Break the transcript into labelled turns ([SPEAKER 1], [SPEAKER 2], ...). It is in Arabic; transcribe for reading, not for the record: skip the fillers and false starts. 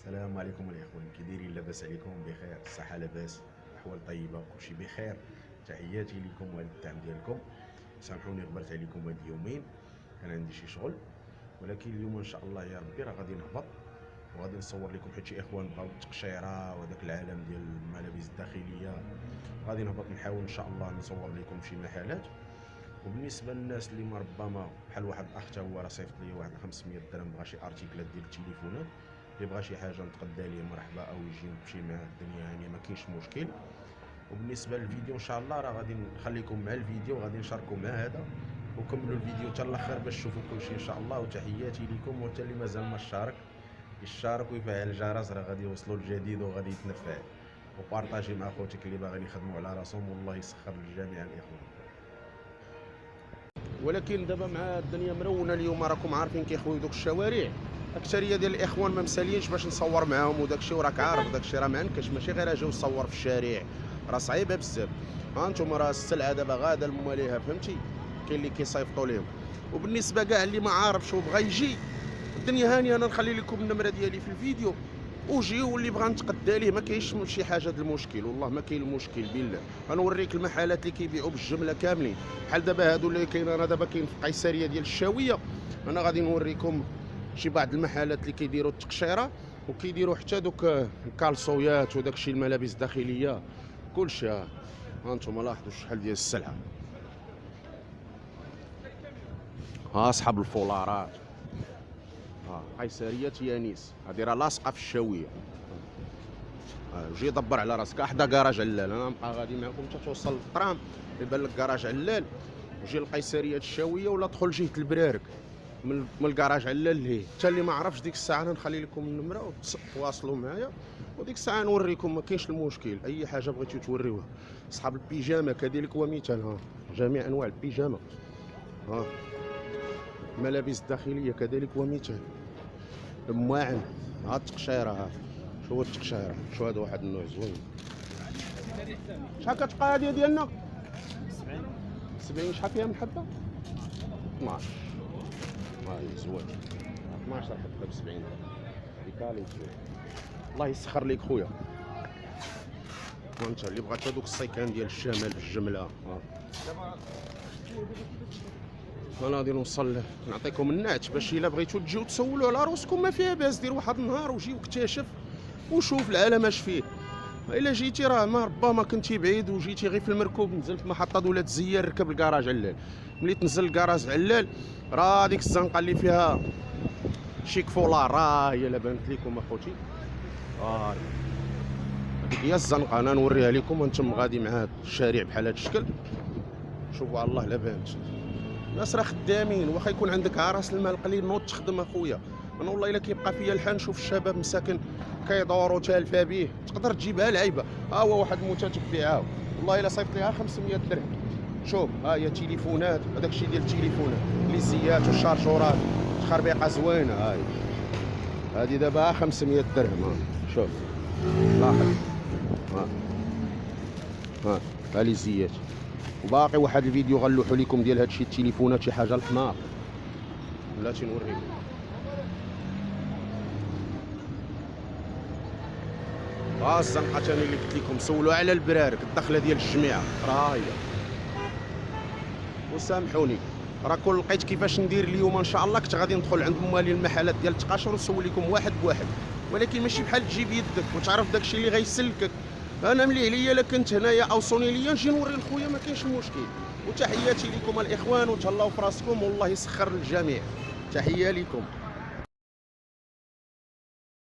[SPEAKER 1] السلام عليكم الاخوان، كي دايرين؟ لاباس عليكم؟ بخير؟ الصحه لاباس؟ الاحوال طيبه؟ كلشي بخير؟ تحياتي لكم وهذا الدعم ديالكم. سامحوني غبرت عليكم هاد اليومين، كان عندي شي شغل، ولكن اليوم ان شاء الله يا ربي راه غادي نهبط وغادي نصور لكم، حيت شي اخوان بغاو التقشيره وهذاك العالم ديال الملابس الداخليه. غادي نهبط نحاول ان شاء الله نصور لكم شي محلات. وبالنسبه للناس اللي ما ربما بحال واحد الاخ تا هو راه صيفط لي واحد 500 درهم، بغا شي ارتيكلات ديال التليفونات، اللي بغا شي حاجه نتقدى ليه مرحبا، او يجي نمشي معاه الدنيا هانيه، ما كاينش مشكل. وبالنسبه للفيديو ان شاء الله راه غادي نخليكم مع الفيديو، غادي نشاركوا مع هذا، وكملوا الفيديو حتى الاخر باش تشوفوا كلشي ان شاء الله. وتحياتي لكم، وحتى اللي مازال ما اشترك يشارك ويفعل الجرس، راه غادي يوصلوا الجديد وغادي يتنفع. وبارطاجي مع خوتك اللي باغيين يخدموا على راسهم، والله يسخر لجميع الاخوان. ولكن دابا مع الدنيا مرونه اليوم، راكم عارفين كيخويو دوك الشوارع، اكثريه ديال الاخوان ما مسالينش باش نصور معاهم وداكشي، وراك عارف داكشي راه معنكش، ماشي غير اجي نصور في الشارع، راه صعيبه بزاف. ها انتم راه السلعه دابا غاده لمواليها، فهمتي؟ كاين اللي كيصيفطوا لهم. وبالنسبه كاع اللي ما عارفش وبغى يجي، الدنيا هانيه، انا نخلي لكم النمره ديالي في الفيديو، وجيو، واللي بغى نتقدى ليه ما كاينش شي حاجه د المشكل، والله ما كاين المشكل بالله. غنوريك المحلات اللي كيبيعوا بالجمله كاملين، بحال دابا هادو اللي كاين، انا دابا كاين في القيصريه ديال الشاويه، انا غادي نوريكم شي بعض المحلات اللي كيديروا التقشيره، وكيديروا حتى دوك الكالصويات وداك الشيء، الملابس الداخليه، كلشي. ها انتم لاحظوا شحال ديال السلعه، ها اصحاب الفولارات، قيصريه يانيس، هذه راه لاصقه في الشاويه. جي دبر على راسك حدا كراج علال، انا نبقى غادي معكم حتى توصل للطرام، يبان لك كراج علال، وجي القيصريه الشاويه، ولا دخل جهه البرارك من الكراج علال لهيه. حتى اللي ما عرفش ديك الساعه انا نخلي لكم النمره وتواصلوا معايا، وديك الساعه نوريكم، ما كاينش المشكل. اي حاجه بغيتو توريوها. اصحاب البيجامه كذلك ومثال، ها جميع انواع البيجامه، ها الملابس الداخليه كذلك ومثال، المواعن، ها التقشيره، ها شو هو التقشيره، شو هذا واحد النوع زوين. شحال كتبقى هذه ديالنا؟ 70. شحال فيها من حبه؟ 12. هاي زوين، 12 حبه ب 70 درهم، بكالي زوين. الله يسخر ليك خويا. وانت اللي بغات هذوك السيكان ديال الشمال بالجمله، انا غادي نوصل نعطيكم النعت، باش الا بغيتو تجيو تسولوا على روسكم ما فيها باس، دير واحد النهار وجي واكتشف وشوف العالم اش فيه. الا جيتي راه ما ربما كنتي بعيد وجيتي غير في المركوب، نزل في محطه دولة الزيار، ركب الكراج علال، ملي تنزل الكراج علال راه ديك الزنقه اللي فيها شيك فولار، راه هي لا بانت لكم اخوتي، هذيك هي الزنقه. انا نوريها لكم وانتم غادي مع هذا الشارع بحال هذا الشكل، شوفوا على الله لا بانت. الناس راه خدامين، واخا يكون عندك راس المال قليل نوض تخدم اخويا. انا والله الا كيبقى فيا الحال نشوف الشباب مساكن كيدوروا تالفه به، تقدر تجيبها لعيبه. ها هو واحد المتتبع، ها والله الا صيفط ليها 500 درهم. شوف ها هي تليفونات، هذاك الشيء ديال التليفونات، ليزيات والشارجورات، تخربيقه زوينه. هاي هذه دابا 500 درهم. ها شوف لاحظ، ها ها ليزيات. وباقي واحد الفيديو غنلوحو لكم ديال هادشي التليفونات، شي حاجه الحماق، بلاتي نوريكم. ها الزنقه ثاني اللي قلت لكم، سولوا على البرارك، الدخله ديال الجميع راه هي. وسامحوني راه كون لقيت كيفاش ندير اليوم ان شاء الله كنت غادي ندخل عند موالي المحلات ديال التقاشر ونسول لكم واحد بواحد، ولكن ماشي بحال تجي بيدك وتعرف داكشي اللي غيسلكك. انا ملي عليا الا كنت هنايا اوصوني ليا نجي نوري لخويا، ما كاينش مشكل. وتحياتي لكم الاخوان، وتهلاو في راسكم، والله يسخر للجميع. تحيه لكم.